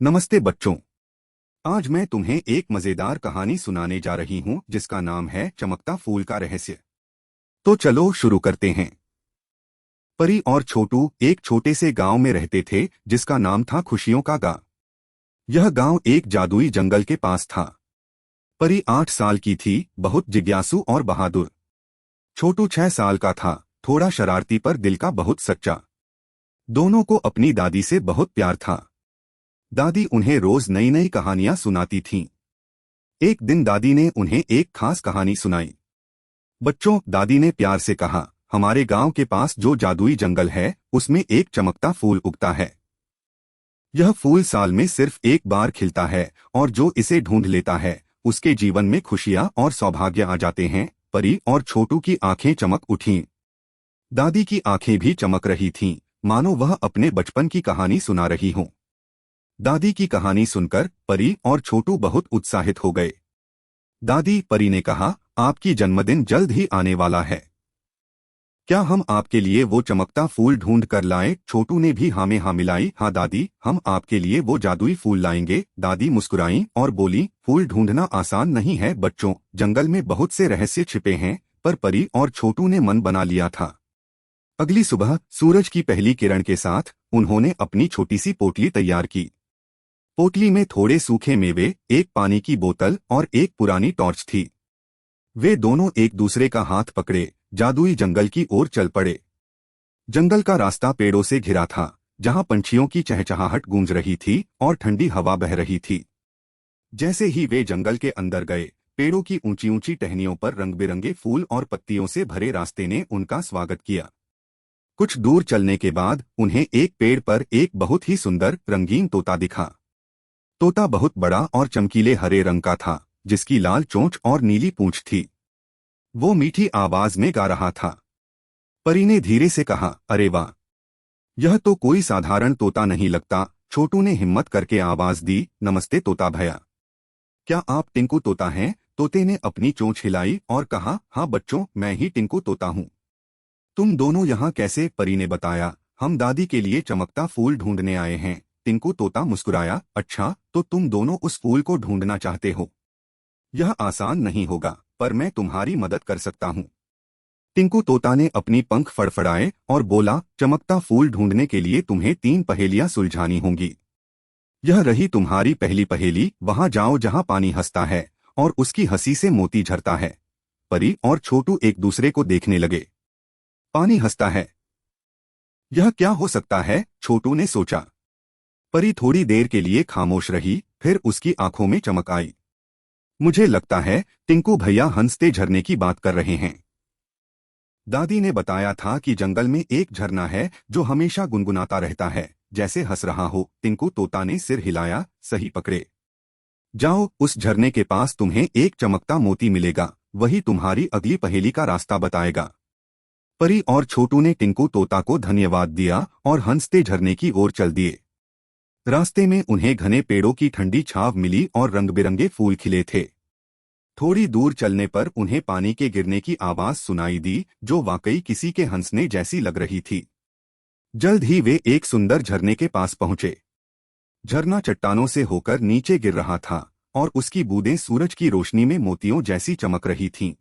नमस्ते बच्चों। आज मैं तुम्हें एक मजेदार कहानी सुनाने जा रही हूँ जिसका नाम है चमकता फूल का रहस्य। तो चलो शुरू करते हैं। परी और छोटू एक छोटे से गांव में रहते थे जिसका नाम था खुशियों का गांव। यह गांव एक जादुई जंगल के पास था। परी 8 साल की थी, बहुत जिज्ञासु और बहादुर। छोटू 6 साल का था, थोड़ा शरारती पर दिल का बहुत सच्चा। दोनों को अपनी दादी से बहुत प्यार था। दादी उन्हें रोज नई नई कहानियां सुनाती थीं। एक दिन दादी ने उन्हें एक खास कहानी सुनाई। बच्चों, दादी ने प्यार से कहा, हमारे गांव के पास जो जादुई जंगल है उसमें एक चमकता फूल उगता है। यह फूल साल में सिर्फ एक बार खिलता है और जो इसे ढूंढ लेता है उसके जीवन में खुशियां और सौभाग्य आ जाते हैं। परी और छोटू की आंखें चमक उठीं। दादी की आंखें भी चमक रही थीं, मानो वह अपने बचपन की कहानी सुना रही हों। दादी की कहानी सुनकर परी और छोटू बहुत उत्साहित हो गए। दादी, परी ने कहा, आपकी जन्मदिन जल्द ही आने वाला है। क्या हम आपके लिए वो चमकता फूल ढूंढ कर लाएं? छोटू ने भी हाँ में हाँ मिलाई। हाँ दादी, हम आपके लिए वो जादुई फूल लाएंगे। दादी मुस्कुराईं और बोली, फूल ढूंढना आसान नहीं है बच्चों, जंगल में बहुत से रहस्य छिपे हैं। पर परी और छोटू ने मन बना लिया था। अगली सुबह सूरज की पहली किरण के साथ उन्होंने अपनी छोटी सी पोटली तैयार की। पोटली में थोड़े सूखे मेवे, एक पानी की बोतल और एक पुरानी टॉर्च थी। वे दोनों एक दूसरे का हाथ पकड़े जादुई जंगल की ओर चल पड़े। जंगल का रास्ता पेड़ों से घिरा था, जहां पंछियों की चहचहाहट गूंज रही थी और ठंडी हवा बह रही थी। जैसे ही वे जंगल के अंदर गए, पेड़ों की ऊंची ऊंची टहनियों पर रंग बिरंगे फूल और पत्तियों से भरे रास्ते ने उनका स्वागत किया। कुछ दूर चलने के बाद उन्हें एक पेड़ पर एक बहुत ही सुंदर रंगीन तोता दिखा। तोता बहुत बड़ा और चमकीले हरे रंग का था, जिसकी लाल चोंच और नीली पूंछ थी। वो मीठी आवाज में गा रहा था। परी ने धीरे से कहा, अरे वाह, यह तो कोई साधारण तोता नहीं लगता। छोटू ने हिम्मत करके आवाज दी, नमस्ते तोता भैया, क्या आप टिंकू तोता हैं? तोते ने अपनी चोंच हिलाई और कहा, हाँ बच्चों, मैं ही टिंकू तोता हूँ। तुम दोनों यहाँ कैसे? परी ने बताया, हम दादी के लिए चमकता फूल ढूंढने आए हैं। टिंकू तोता मुस्कुराया, अच्छा, तो तुम दोनों उस फूल को ढूंढना चाहते हो। यह आसान नहीं होगा, पर मैं तुम्हारी मदद कर सकता हूँ। टिंकू तोता ने अपनी पंख फड़फड़ाए और बोला, चमकता फूल ढूंढने के लिए तुम्हें 3 पहेलियां सुलझानी होंगी। यह रही तुम्हारी पहली पहेली, वहां जाओ जहां पानी हंसता है और उसकी हंसी से मोती झरता है। परी और छोटू एक दूसरे को देखने लगे। पानी हंसता है, यह क्या हो सकता है? छोटू ने सोचा। परी थोड़ी देर के लिए खामोश रही, फिर उसकी आंखों में चमक आई। मुझे लगता है टिंकू भैया हंसते झरने की बात कर रहे हैं। दादी ने बताया था कि जंगल में एक झरना है जो हमेशा गुनगुनाता रहता है, जैसे हंस रहा हो। टिंकू तोता ने सिर हिलाया, सही पकड़े। जाओ, उस झरने के पास तुम्हें एक चमकता मोती मिलेगा, वही तुम्हारी अगली पहेली का रास्ता बताएगा। परी और छोटू ने टिंकू तोता को धन्यवाद दिया और हंसते झरने की ओर चल दिए। रास्ते में उन्हें घने पेड़ों की ठंडी छांव मिली और रंग बिरंगे फूल खिले थे। थोड़ी दूर चलने पर उन्हें पानी के गिरने की आवाज सुनाई दी, जो वाकई किसी के हंसने जैसी लग रही थी। जल्द ही वे एक सुंदर झरने के पास पहुंचे। झरना चट्टानों से होकर नीचे गिर रहा था और उसकी बूंदें सूरज की रोशनी में मोतियों जैसी चमक रही थीं।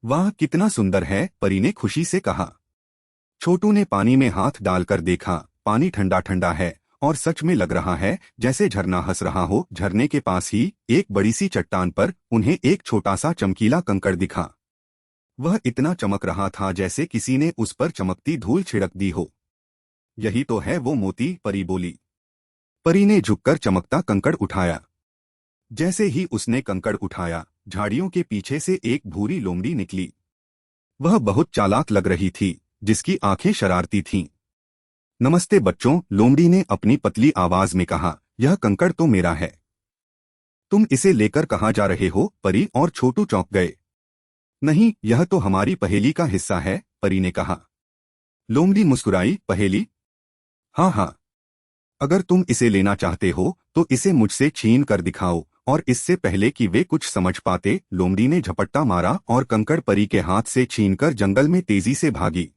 वाह, कितना सुंदर है, परी ने खुशी से कहा। छोटू ने पानी में हाथ डालकर देखा, पानी ठंडा ठंडा है और सच में लग रहा है जैसे झरना हंस रहा हो। झरने के पास ही एक बड़ी सी चट्टान पर उन्हें एक छोटा सा चमकीला कंकड़ दिखा। वह इतना चमक रहा था जैसे किसी ने उस पर चमकती धूल छिड़क दी हो। यही तो है वो मोती, परी बोली। परी ने झुककर चमकता कंकड़ उठाया। जैसे ही उसने कंकड़ उठाया, झाड़ियों के पीछे से एक भूरी लोमड़ी निकली। वह बहुत चालाक लग रही थी, जिसकी आंखें शरारती थीं। नमस्ते बच्चों, लोमड़ी ने अपनी पतली आवाज में कहा, यह कंकड़ तो मेरा है। तुम इसे लेकर कहाँ जा रहे हो? परी और छोटू चौंक गए। नहीं, यह तो हमारी पहेली का हिस्सा है, परी ने कहा। लोमड़ी मुस्कुराई, पहेली? हाँ हाँ, अगर तुम इसे लेना चाहते हो तो इसे मुझसे छीन कर दिखाओ। और इससे पहले कि वे कुछ समझ पाते, लोमड़ी ने झपट्टा मारा और कंकड़ परी के हाथ से छीनकर जंगल में तेजी से भागी।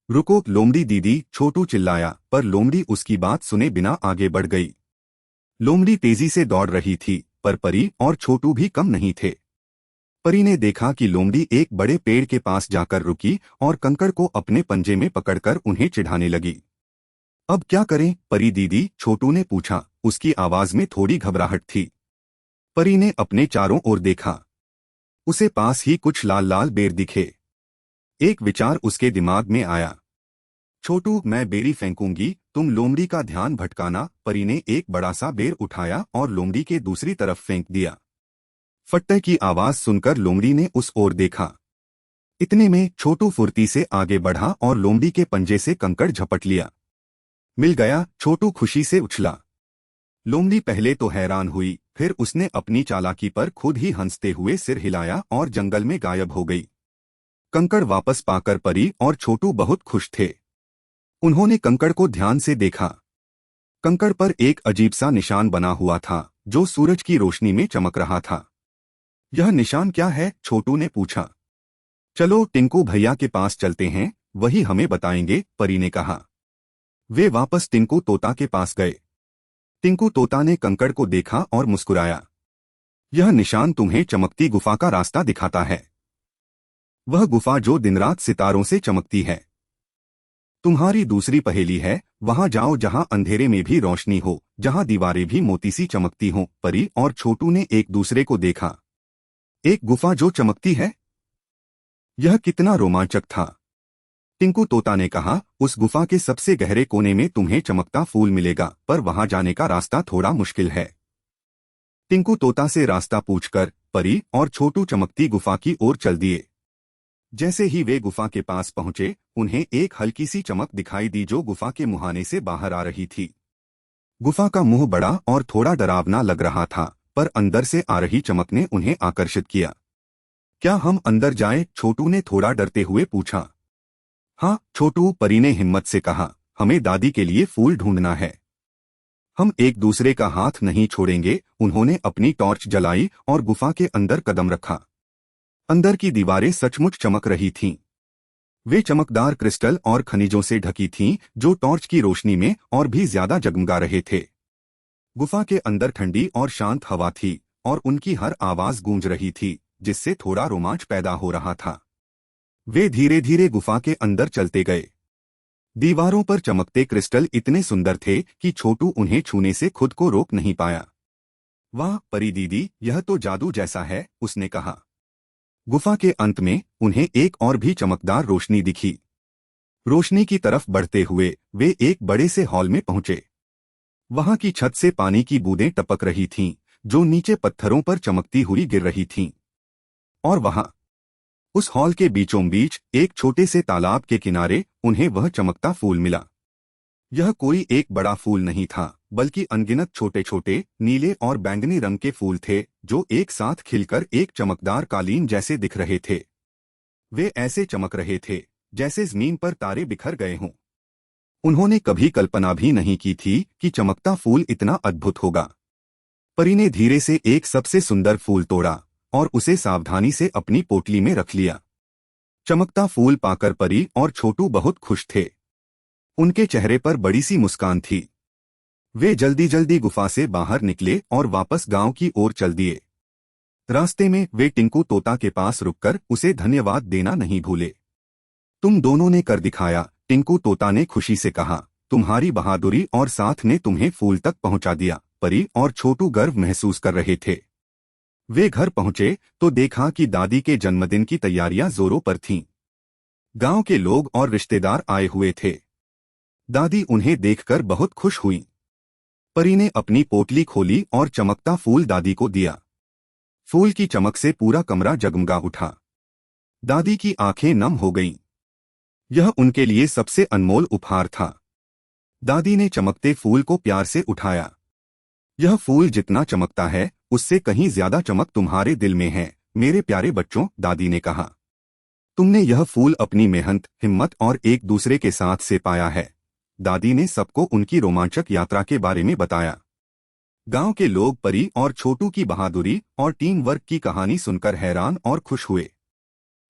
रुको लोमड़ी दीदी, छोटू चिल्लाया, पर लोमड़ी उसकी बात सुने बिना आगे बढ़ गई। लोमड़ी तेजी से दौड़ रही थी, पर परी और छोटू भी कम नहीं थे। परी ने देखा कि लोमड़ी एक बड़े पेड़ के पास जाकर रुकी और कंकड़ को अपने पंजे में पकड़कर उन्हें चिढ़ाने लगी। अब क्या करें परी दीदी? छोटू ने पूछा। उसकी आवाज में थोड़ी घबराहट थी। परी ने अपने चारों ओर देखा। उसे पास ही कुछ लाल लाल बेर दिखे। एक विचार उसके दिमाग में आया। छोटू, मैं बेरी फेंकूंगी, तुम लोमड़ी का ध्यान भटकाना। परी ने एक बड़ा सा बेर उठाया और लोमड़ी के दूसरी तरफ फेंक दिया। फट्टे की आवाज सुनकर लोमड़ी ने उस ओर देखा। इतने में छोटू फुर्ती से आगे बढ़ा और लोमड़ी के पंजे से कंकड़ झपट लिया। मिल गया, छोटू खुशी से उछला। लोमड़ी पहले तो हैरान हुई, फिर उसने अपनी चालाकी पर खुद ही हंसते हुए सिर हिलाया और जंगल में गायब हो गई। कंकड़ वापस पाकर परी और छोटू बहुत खुश थे। उन्होंने कंकड़ को ध्यान से देखा। कंकड़ पर एक अजीब सा निशान बना हुआ था, जो सूरज की रोशनी में चमक रहा था। यह निशान क्या है? छोटू ने पूछा। चलो टिंकू भैया के पास चलते हैं, वही हमें बताएंगे, परी ने कहा। वे वापस टिंकू तोता के पास गए। टिंकू तोता ने कंकड़ को देखा और मुस्कुराया। यह निशान तुम्हें चमकती गुफा का रास्ता दिखाता है। वह गुफा जो दिन रात सितारों से चमकती है। तुम्हारी दूसरी पहेली है, वहां जाओ जहां अंधेरे में भी रोशनी हो, जहां दीवारें भी मोती सी चमकती हों। परी और छोटू ने एक दूसरे को देखा। एक गुफा जो चमकती है? यह कितना रोमांचक था। टिंकू तोता ने कहा, उस गुफा के सबसे गहरे कोने में तुम्हें चमकता फूल मिलेगा, पर वहां जाने का रास्ता थोड़ा मुश्किल है। टिंकू तोता से रास्ता पूछकर परी और छोटू चमकती गुफा की ओर चल दिए। जैसे ही वे गुफा के पास पहुंचे, उन्हें एक हल्की सी चमक दिखाई दी जो गुफा के मुहाने से बाहर आ रही थी। गुफा का मुंह बड़ा और थोड़ा डरावना लग रहा था, पर अंदर से आ रही चमक ने उन्हें आकर्षित किया। क्या हम अंदर जाएं? छोटू ने थोड़ा डरते हुए पूछा। हाँ छोटू, परी ने हिम्मत से कहा, हमें दादी के लिए फूल ढूंढना है। हम एक दूसरे का हाथ नहीं छोड़ेंगे। उन्होंने अपनी टॉर्च जलाई और गुफा के अंदर कदम रखा। अंदर की दीवारें सचमुच चमक रही थीं। वे चमकदार क्रिस्टल और खनिजों से ढकी थीं, जो टॉर्च की रोशनी में और भी ज्यादा जगमगा रहे थे। गुफा के अंदर ठंडी और शांत हवा थी, और उनकी हर आवाज गूंज रही थी, जिससे थोड़ा रोमांच पैदा हो रहा था। वे धीरे धीरे गुफा के अंदर चलते गए। दीवारों पर चमकते क्रिस्टल इतने सुंदर थे कि छोटू उन्हें छूने से खुद को रोक नहीं पाया। वाह परी दीदी, यह तो जादू जैसा है, उसने कहा। गुफा के अंत में उन्हें एक और भी चमकदार रोशनी दिखी। रोशनी की तरफ बढ़ते हुए वे एक बड़े से हॉल में पहुंचे। वहां की छत से पानी की बूंदें टपक रही थीं, जो नीचे पत्थरों पर चमकती हुई गिर रही थीं। और वहां उस हॉल के बीचों बीच एक छोटे से तालाब के किनारे उन्हें वह चमकता फूल मिला। यह कोई एक बड़ा फूल नहीं था, बल्कि अनगिनत छोटे छोटे नीले और बैंगनी रंग के फूल थे, जो एक साथ खिलकर एक चमकदार कालीन जैसे दिख रहे थे। वे ऐसे चमक रहे थे जैसे जमीन पर तारे बिखर गए हों। उन्होंने कभी कल्पना भी नहीं की थी कि चमकता फूल इतना अद्भुत होगा। परी ने धीरे से एक सबसे सुंदर फूल तोड़ा और उसे सावधानी से अपनी पोटली में रख लिया। चमकता फूल पाकर परी और छोटू बहुत खुश थे। उनके चेहरे पर बड़ी सी मुस्कान थी। वे जल्दी जल्दी गुफा से बाहर निकले और वापस गांव की ओर चल दिए। रास्ते में वे टिंकू तोता के पास रुककर उसे धन्यवाद देना नहीं भूले। तुम दोनों ने कर दिखाया, टिंकू तोता ने खुशी से कहा। तुम्हारी बहादुरी और साथ ने तुम्हें फूल तक पहुंचा दिया। परी और छोटू गर्व महसूस कर रहे थे। वे घर पहुंचे तो देखा कि दादी के जन्मदिन की तैयारियां जोरों पर थीं। गांव के लोग और रिश्तेदार आए हुए थे। दादी उन्हें देखकर बहुत खुश हुई। परी ने अपनी पोटली खोली और चमकता फूल दादी को दिया। फूल की चमक से पूरा कमरा जगमगा उठा। दादी की आंखें नम हो गईं। यह उनके लिए सबसे अनमोल उपहार था। दादी ने चमकते फूल को प्यार से उठाया। यह फूल जितना चमकता है, उससे कहीं ज्यादा चमक तुम्हारे दिल में है, मेरे प्यारे बच्चों, दादी ने कहा। तुमने यह फूल अपनी मेहनत, हिम्मत और एक दूसरे के साथ से पाया है। दादी ने सबको उनकी रोमांचक यात्रा के बारे में बताया। गांव के लोग परी और छोटू की बहादुरी और टीम वर्क की कहानी सुनकर हैरान और खुश हुए।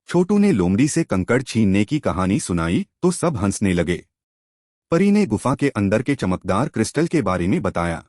छोटू ने लोमड़ी से कंकड़ छीनने की कहानी सुनाई तो सब हंसने लगे। परी ने गुफा के अंदर के चमकदार क्रिस्टल के बारे में बताया।